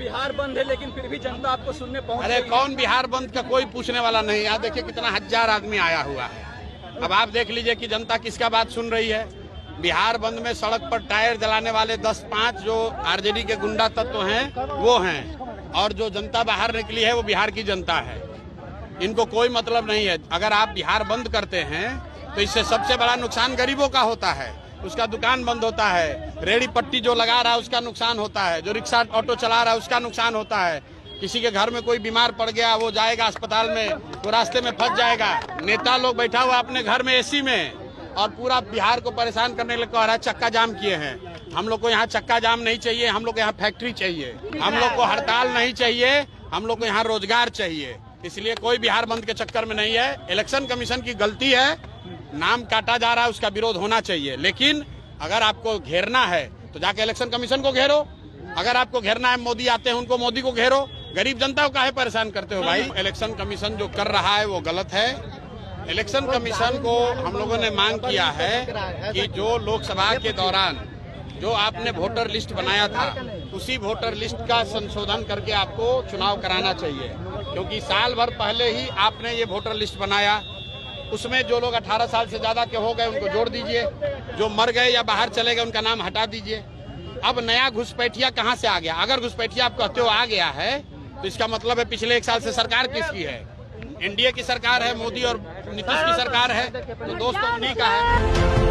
बिहार बंद है लेकिन फिर भी जनता आपको सुनने पहुंच रही है। अरे कौन बिहार बंद का कोई पूछने वाला नहीं। यहाँ देखिए कितना हजार आदमी आया हुआ है। अब आप देख लीजिए कि जनता किसका बात सुन रही है। बिहार बंद में सड़क पर टायर जलाने वाले 10-5 जो आरजेडी के गुंडा तत्व हैं वो हैं, और जो जनता बाहर निकली है वो बिहार की जनता है। इनको कोई मतलब नहीं है। अगर आप बिहार बंद करते हैं तो इससे सबसे बड़ा नुकसान गरीबों का होता है। उसका दुकान बंद होता है, रेहड़ी पट्टी जो लगा रहा है उसका नुकसान होता है, जो रिक्शा ऑटो चला रहा है उसका नुकसान होता है। किसी के घर में कोई बीमार पड़ गया, वो जाएगा अस्पताल में तो रास्ते में फंस जाएगा। नेता लोग बैठा हुआ अपने घर में एसी में और पूरा बिहार को परेशान करने के लिए कह रहा है चक्का जाम किए हैं। हम लोग को यहाँ चक्का जाम नहीं चाहिए, हम लोग को यहाँ फैक्ट्री चाहिए, हम लोग को हड़ताल नहीं चाहिए, हम लोग को यहाँ रोजगार चाहिए। इसलिए कोई बिहार बंद के चक्कर में नहीं है। इलेक्शन कमीशन की गलती है, नाम काटा जा रहा है, उसका विरोध होना चाहिए। लेकिन अगर आपको घेरना है तो जाके इलेक्शन कमीशन को घेरो। अगर आपको घेरना है, मोदी आते हैं उनको मोदी को घेरो। गरीब जनता को काहे परेशान करते हो भाई। इलेक्शन कमीशन जो कर रहा है वो गलत है। इलेक्शन कमीशन को हम लोगों ने मांग किया है कि जो लोकसभा के दौरान जो आपने वोटर लिस्ट बनाया था उसी वोटर लिस्ट का संशोधन करके आपको चुनाव कराना चाहिए, क्योंकि साल भर पहले ही आपने ये वोटर लिस्ट बनाया। उसमें जो लोग 18 साल से ज्यादा के हो गए उनको जोड़ दीजिए, जो मर गए या बाहर चले गए उनका नाम हटा दीजिए। अब नया घुसपैठिया कहाँ से आ गया? अगर घुसपैठिया आप कहते हो आ गया है तो इसका मतलब है पिछले 1 साल से सरकार किसकी है? एनडीए की सरकार है, मोदी और नीतीश की सरकार है। तो दोस्तों उन्हीं का है।